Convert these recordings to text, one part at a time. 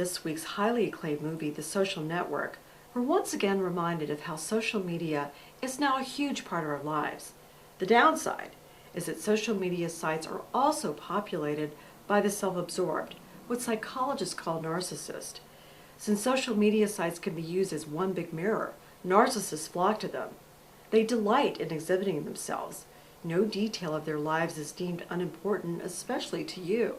this week's highly acclaimed movie, The Social Network, we're once again reminded of how social media is now a huge part of our lives. The downside is that social media sites are also populated by the self-absorbed, what psychologists call narcissists. Since social media sites can be used as one big mirror, narcissists flock to them. They delight in exhibiting themselves. No detail of their lives is deemed unimportant, especially to you.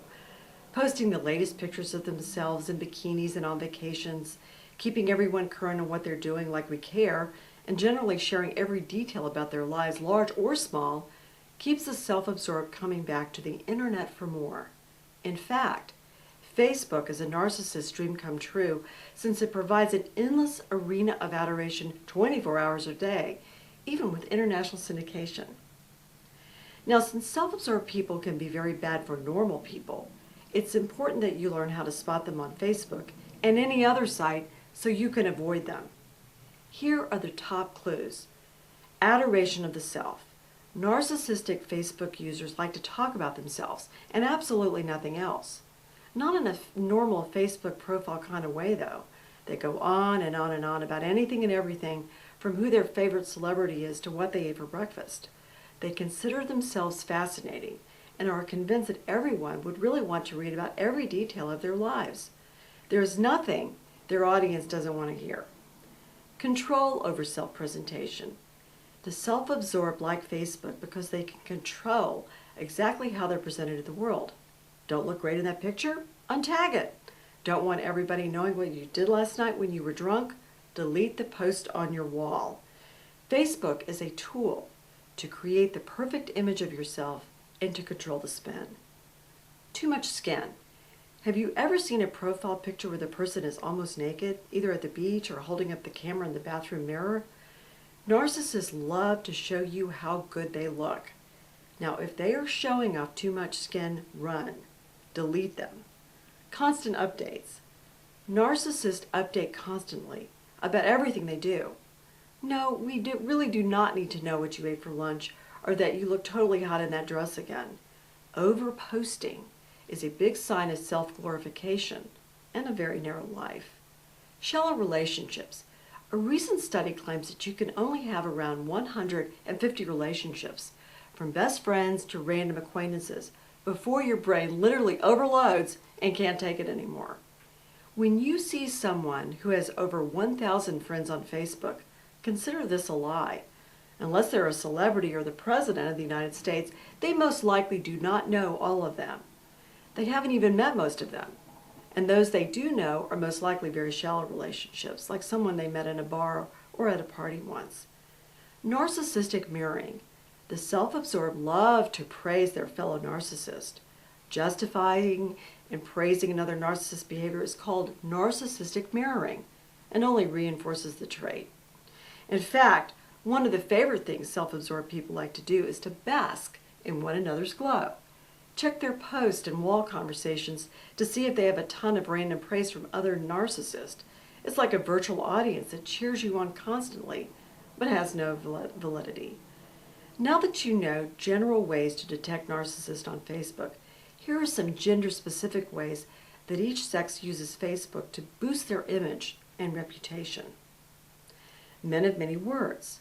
Posting the latest pictures of themselves in bikinis and on vacations, keeping everyone current on what they're doing like we care, and generally sharing every detail about their lives, large or small, keeps the self-absorbed coming back to the internet for more. In fact, Facebook is a narcissist's dream come true since it provides an endless arena of adoration 24 hours a day, even with international syndication. Now, since self-absorbed people can be very bad for normal people, it's important that you learn how to spot them on Facebook and any other site so you can avoid them. Here are the top clues. Adoration of the self. Narcissistic Facebook users like to talk about themselves and absolutely nothing else. Not in a normal Facebook profile kind of way, though. They go on and on and on about anything and everything, from who their favorite celebrity is to what they ate for breakfast. They consider themselves fascinating and are convinced that everyone would really want to read about every detail of their lives. There is nothing their audience doesn't want to hear. Control over self-presentation. The self-absorbed like Facebook because they can control exactly how they're presented to the world. Don't look great in that picture? Untag it. Don't want everybody knowing what you did last night when you were drunk? Delete the post on your wall. Facebook is a tool to create the perfect image of yourself and to control the spin. Too much skin. Have you ever seen a profile picture where the person is almost naked, either at the beach or holding up the camera in the bathroom mirror? Narcissists love to show you how good they look. Now, if they are showing off too much skin, run. Delete them. Constant updates. Narcissists update constantly about everything they do. No, we really do not need to know what you ate for lunch or that you look totally hot in that dress again. Over-posting is a big sign of self-glorification and a very narrow life. Shallow relationships. A recent study claims that you can only have around 150 relationships, from best friends to random acquaintances, before your brain literally overloads and can't take it anymore. When you see someone who has over 1,000 friends on Facebook, consider this a lie. Unless they're a celebrity or the President of the United States, they most likely do not know all of them. They haven't even met most of them. And those they do know are most likely very shallow relationships, like someone they met in a bar or at a party once. Narcissistic mirroring. The self-absorbed love to praise their fellow narcissist. Justifying and praising another narcissist's behavior is called narcissistic mirroring and only reinforces the trait. In fact, one of the favorite things self-absorbed people like to do is to bask in one another's glow. Check their post and wall conversations to see if they have a ton of random praise from other narcissists. It's like a virtual audience that cheers you on constantly, but has no validity. Now that you know general ways to detect narcissists on Facebook, here are some gender-specific ways that each sex uses Facebook to boost their image and reputation. Men of many words.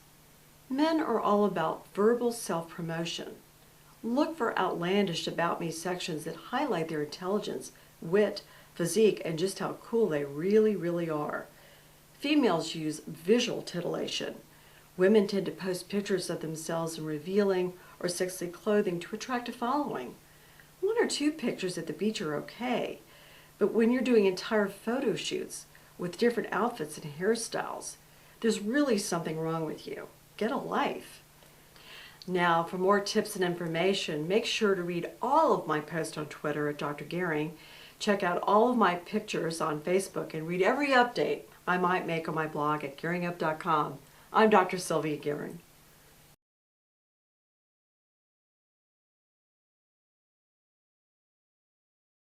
Men are all about verbal self-promotion. Look for outlandish about me sections that highlight their intelligence, wit, physique, and just how cool they really, really are. Females use visual titillation. Women tend to post pictures of themselves in revealing or sexy clothing to attract a following. 1 or 2 pictures at the beach are okay, but when you're doing entire photo shoots with different outfits and hairstyles, there's really something wrong with you. Get a life. Now, for more tips and information, make sure to read all of my posts on Twitter at Dr. Gehring, check out all of my pictures on Facebook, and read every update I might make on my blog at gehringup.com. I'm Dr. Sylvia Gehring.